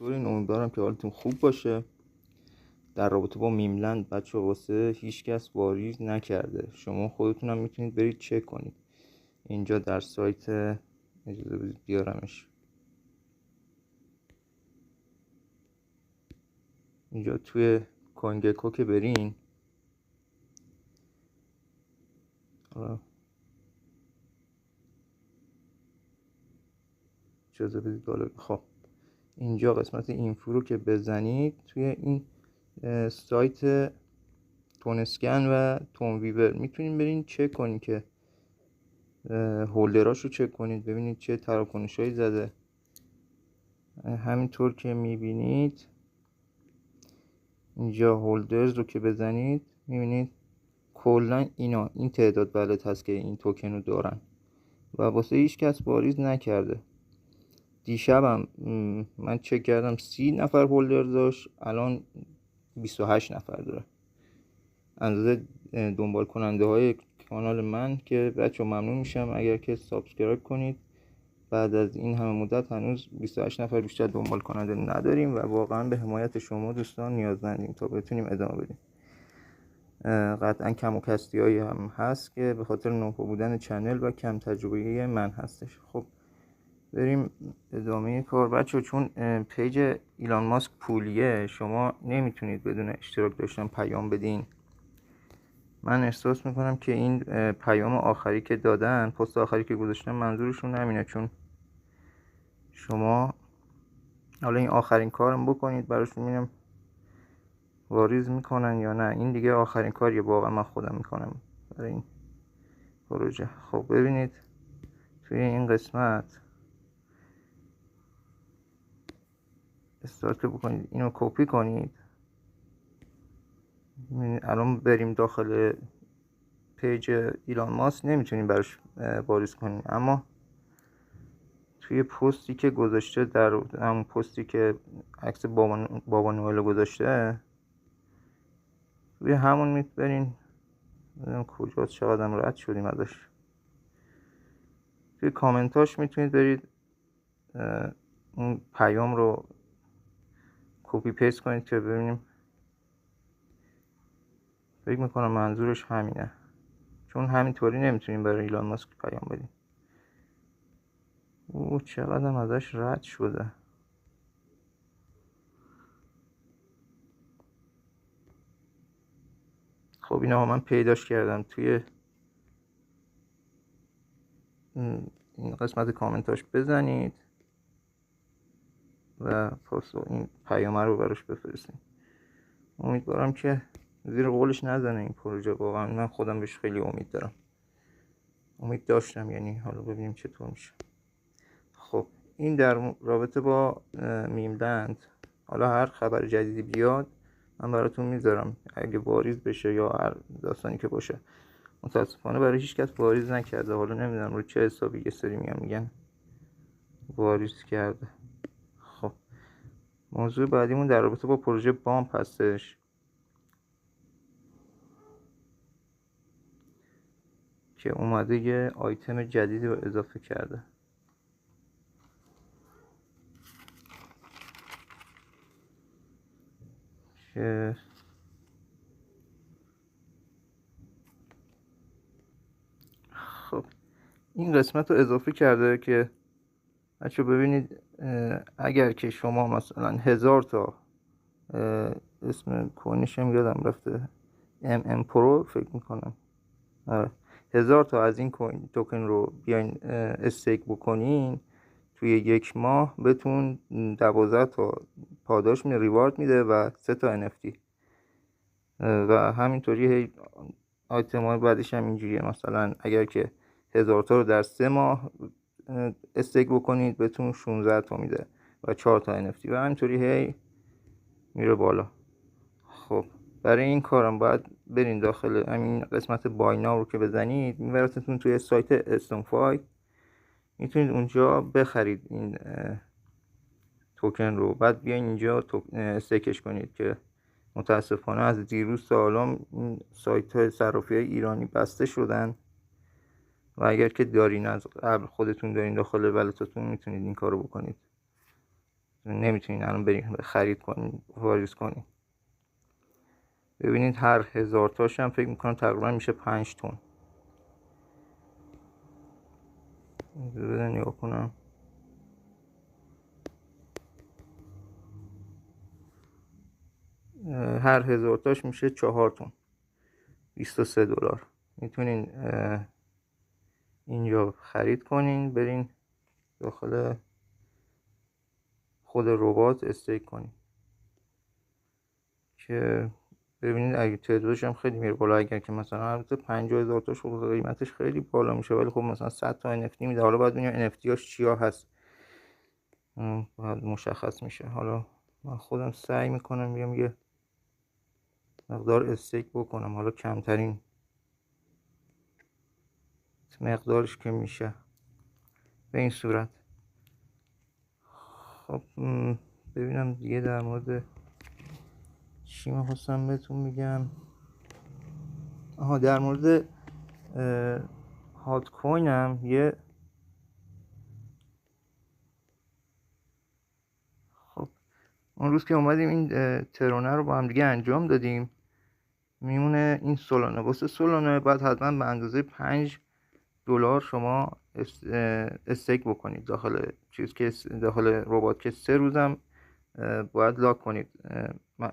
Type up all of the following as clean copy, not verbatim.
این امیدوارم که حالتون خوب باشه. در رابطه با میملند بچه واسه هیچ کس واریز نکرده. شما خودتون هم میتونید برید چک کنید اینجا در سایت. اجازه بدید بیارمش اینجا توی کوینگکو که برین. اجازه بدید بالا. خب اینجا قسمت اینفو رو که بزنید توی این سایت تونسکن و تون ویور میتونید برین چک کنید که هولدراش رو چک کنید ببینید چه تراکنشایی زده. همینطور که میبینید اینجا هولدرز رو که بزنید میبینید کلا این تعداد بلد هست که این توکن رو دارن و واسه هیچ کس واریز نکرده. دیشبم من چک کردم 30 نفر هولدر داشت، الان 28 نفر داره. اندازه دنبال کننده های کانال من که بچه ممنون میشم اگر که سابسکرایب کنید. بعد از این همه مدت هنوز 28 نفر بیشتر دنبال کننده نداریم و واقعا به حمایت شما دوستان نیازمندیم تا بتونیم ادامه بدیم. قطعا کم و کستی هایی هم هست که به خاطر نوپا بودن چنل و کم تجربه من هستش. خب بریم ادامه کار بچه. چون پیج ایلان ماسک پولیه شما نمیتونید بدون اشتراک داشتن پیام بدین. من احساس میکنم که این پیام آخری که دادن، پست آخری که گذاشتن، منظورشون همینه. چون شما حالا این آخرین کارم بکنید براشون میبینم واریز میکنن یا نه. این دیگه آخرین کاریه واقعا من خودم میکنم برای این پروژه. خب ببینید توی این قسمت استارت بکنید، اینو کپی کنید. الان بریم داخل پیج ایلان ماسک، نمیتونیم براش واریز کنیم، اما توی پستی که گذاشته، در همون پستی که عکس بابا نوئل گذاشته، روی همون میتونین کجاست، چقدرم رد شدیم ازش. توی کامنتاش میتونید برید اون پیام رو کپی پیست کنید که ببینیم. فکر میکنم منظورش همینه، چون همینطوری نمیتونیم برای ایلان ماسک پیام بدیم. او چقدرم ازش رد شده. خب اینا من پیداش کردم توی این قسمت کامنتاش بزنید و این پیامه رو براش بفرستید. امیدوارم که زیر قولش نزنه این پروژه. واقعا من خودم بهش خیلی امید دارم، امید داشتم، یعنی حالا ببینیم چطور میشه. خب این در رابطه با میملند. حالا هر خبر جدیدی بیاد من براتون میذارم، اگه واریز بشه یا هر داستانی که باشه. متاسفانه برای هیچ کس واریز نکرده. حالا نمیدونم رو چه حسابی یه سری میگن واریز کرده. خب موضوع بعدیمون در رابطه با پروژه بامپ هستش که اومده یه آیتم جدیدی رو اضافه کرده که خب این قسمت رو اضافه کرده که بچه ببینید اگر که شما مثلا 1000 تا اسم کوینشم یادم رفته، ام پرو فکر میکنم، 1000 تا از این کوین توکن رو بیاین استیک بکنین، توی یک ماه بهتون 12 تا پاداش ریوارد میده و 3 تا NFT و همینطوری هی آیتم های بعدش هم اینجوریه. مثلا اگر که 1000 تا رو در 3 ماه استیک بکنید بهتون 16 تا میده و 4 تا NFT و همینطوری هی میره بالا. خب برای این کارم باید برین داخل همین قسمت بای ناو رو که بزنید میبرتتون توی سایت استونفای. میتونید اونجا بخرید این توکن رو، بعد بیاین اینجا استیکش کنید که متاسفانه از دیروز تا الان این سایت های صرافی های ایرانی بسته شدن و اگر که دارین از قبل خودتون دارین داخل ولتاتون میتونید این کارو بکنید. نمیتونین الان برین خرید کنین واریز کنین. ببینید هر 1000 تاش هم فکر میکنم تقریبا میشه 5 تن. بذار نگاه کنم. هر 1000 تاش میشه 4 تن، 23 دلار. میتونین اینجا خرید کنین، برین داخل خود ربات استیک کنین که ببینید اگه تعدادش هم خیلی میره بالا. اگر که مثلا البته 50,000 تاش خب قیمتش خیلی بالا میشه، ولی خب مثلا 100 تا NFT میده. حالا باید ببینیم NFT هاش چیا هست، باید مشخص میشه. حالا من خودم سعی میکنم بیام یه مقدار استیک بکنم، حالا کمترین مقدارش که میشه به این صورت. خب ببینم دیگه در مورد چی میخواستم بهتون میگم. در مورد هات کوینم یه خب اون روز که اومدیم این ترونه رو با هم دیگه انجام دادیم، میمونه این سولانا. واسه سولانا باید حتما به اندازه 5 دلار شما استیک بکنید داخل چیز که داخل ربات، که 3 روزم باید لاک کنید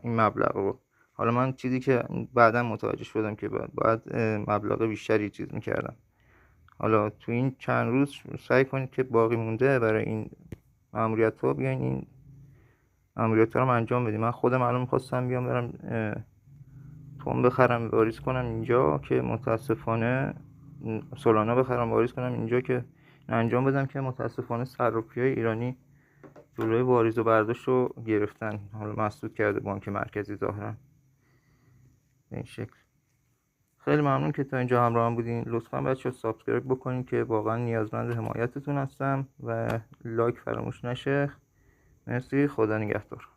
این مبلغ رو. حالا من چیزی که بعدا متوجه شدم که باید مبلغ بیشتری چیز میکردم. حالا تو این چند روز سعی کنید که باقی مونده برای این ماموریت ها بیاین این ماموریت ها رو انجام بدید. من خودم الان میخواستم بیام برم توم بخرم واریز کنم اینجا، که متاسفانه سولانا بخرم واریز کنم اینجا که انجام بدم، که متاسفانه صرافی‌های ایرانی جلوی واریز و برداشت رو گرفتن. حالا مسدود کرده بانک مرکزی ظاهرا به این شکل. خیلی ممنون که تا اینجا همراه بودین. لطفا بچه‌ها سابسکرایب بکنین که واقعا نیازمند حمایتتون هستم، و لایک فراموش نشه. مرسی، خدا نگهدار.